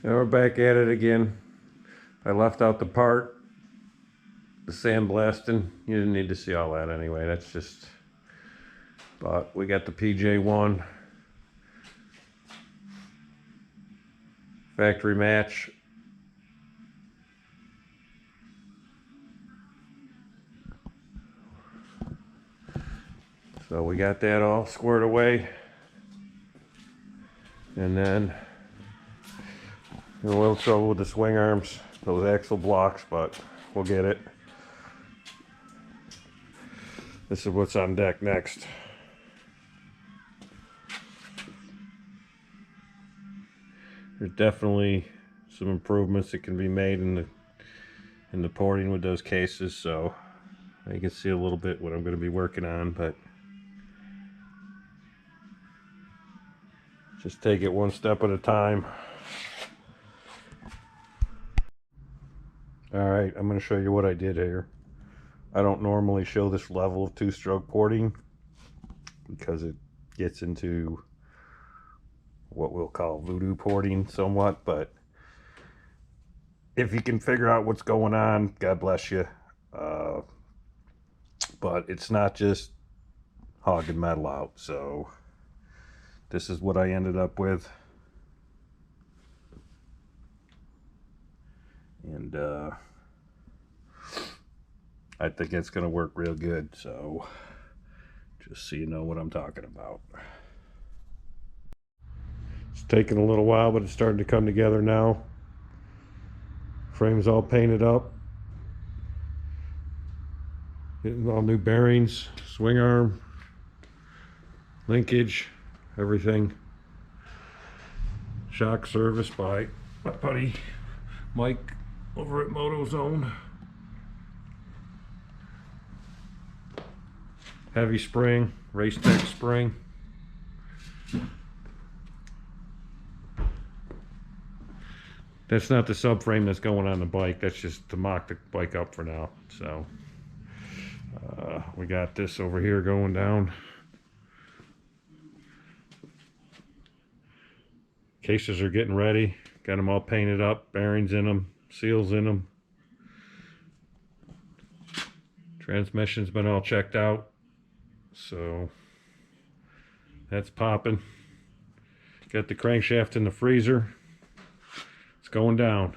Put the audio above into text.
Now we're back at it again. I left out the part, the sandblasting. You didn't need to see all that anyway. That's just, but we got the PJ1 factory match. So we got that all squared away. And then a little trouble with the swing arms, those axle blocks, but we'll get it. This is what's on deck next. There's definitely some improvements that can be made in the porting with those cases, so you can see a little bit what I'm going to be working on, but just take it one step at a time. Alright, I'm going to show you what I did here. I don't normally show this level of two-stroke porting because it gets into what we'll call voodoo porting somewhat, but if you can figure out what's going on, God bless you. But it's not just hogging metal out, so this is what I ended up with. And I think it's going to work real good, so just so you know what I'm talking about. It's taking a little while, but it's starting to come together now. Frame's all painted up. Getting all new bearings, swing arm, linkage, everything. Shock service by my buddy Mike over at MotoZone. Heavy spring, Race Tech spring. That's not the subframe that's going on the bike. That's just to mock the bike up for now. So we got this over here going down. Cases are getting ready. Got them all painted up, bearings in them, seals in them. Transmission's been all checked out. So that's popping. Got the crankshaft in the freezer. It's going down.